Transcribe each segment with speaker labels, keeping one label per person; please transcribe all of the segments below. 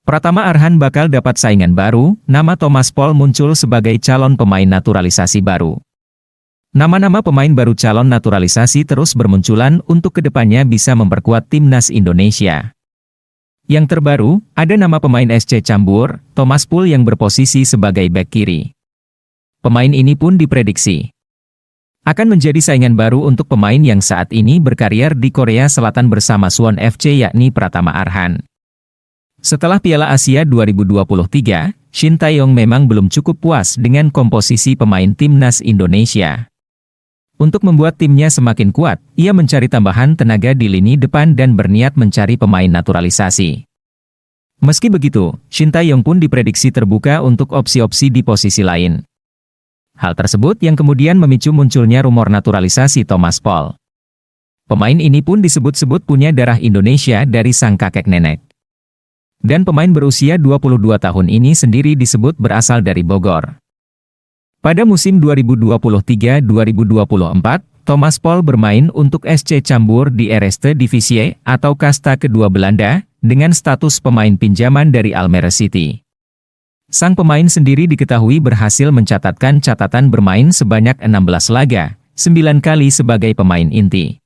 Speaker 1: Pratama Arhan bakal dapat saingan baru, nama Thomas Paul muncul sebagai calon pemain naturalisasi baru. Nama-nama pemain baru calon naturalisasi terus bermunculan untuk kedepannya bisa memperkuat timnas Indonesia. Yang terbaru, ada nama pemain SC Cambur, Thomas Paul yang berposisi sebagai bek kiri. Pemain ini pun diprediksi akan menjadi saingan baru untuk pemain yang saat ini berkarier di Korea Selatan bersama Suwon FC yakni Pratama Arhan. Setelah Piala Asia 2023, Shin Tae-yong memang belum cukup puas dengan komposisi pemain timnas Indonesia. Untuk membuat timnya semakin kuat, ia mencari tambahan tenaga di lini depan dan berniat mencari pemain naturalisasi. Meski begitu, Shin Tae-yong pun diprediksi terbuka untuk opsi-opsi di posisi lain. Hal tersebut yang kemudian memicu munculnya rumor naturalisasi Thomas Paul. Pemain ini pun disebut-sebut punya darah Indonesia dari sang kakek nenek. Dan pemain berusia 22 tahun ini sendiri disebut berasal dari Bogor. Pada musim 2023-2024, Thomas Paul bermain untuk SC Cambur di Eerste Divisie atau kasta kedua Belanda, dengan status pemain pinjaman dari Almere City. Sang pemain sendiri diketahui berhasil mencatatkan catatan bermain sebanyak 16 laga, 9 kali sebagai pemain inti.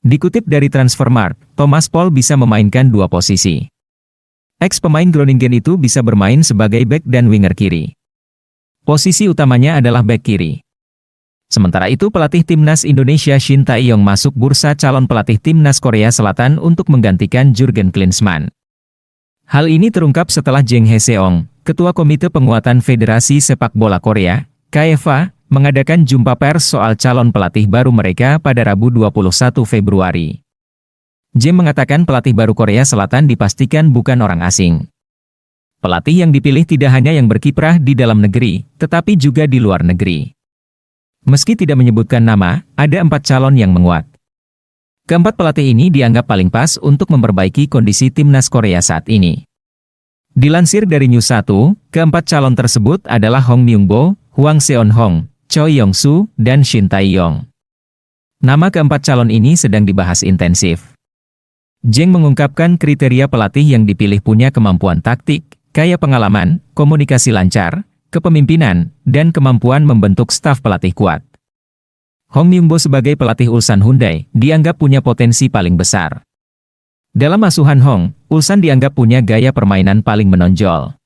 Speaker 1: Dikutip dari Transfermarkt, Thomas Paul bisa memainkan dua posisi. Ex-pemain Groningen itu bisa bermain sebagai bek dan winger kiri. Posisi utamanya adalah bek kiri. Sementara itu pelatih timnas Indonesia Shin Tae-yong masuk bursa calon pelatih timnas Korea Selatan untuk menggantikan Jurgen Klinsmann. Hal ini terungkap setelah Jang Hae-seong, Ketua Komite Penguatan Federasi Sepak Bola Korea, KFA, mengadakan jumpa pers soal calon pelatih baru mereka pada Rabu 21 Februari. Jang mengatakan pelatih baru Korea Selatan dipastikan bukan orang asing. Pelatih yang dipilih tidak hanya yang berkiprah di dalam negeri, tetapi juga di luar negeri. Meski tidak menyebutkan nama, ada 4 calon yang menguat. Keempat pelatih ini dianggap paling pas untuk memperbaiki kondisi timnas Korea saat ini. Dilansir dari News 1, keempat calon tersebut adalah Hong Myung-bo, Hwang Seon-hong, Choi Yong-soo, dan Shin Tae-yong. Nama keempat calon ini sedang dibahas intensif. Jang mengungkapkan kriteria pelatih yang dipilih punya kemampuan taktik, kaya pengalaman, komunikasi lancar, kepemimpinan, dan kemampuan membentuk staf pelatih kuat. Hong Myung-bo sebagai pelatih Ulsan Hyundai dianggap punya potensi paling besar. Dalam asuhan Hong, Ulsan dianggap punya gaya permainan paling menonjol.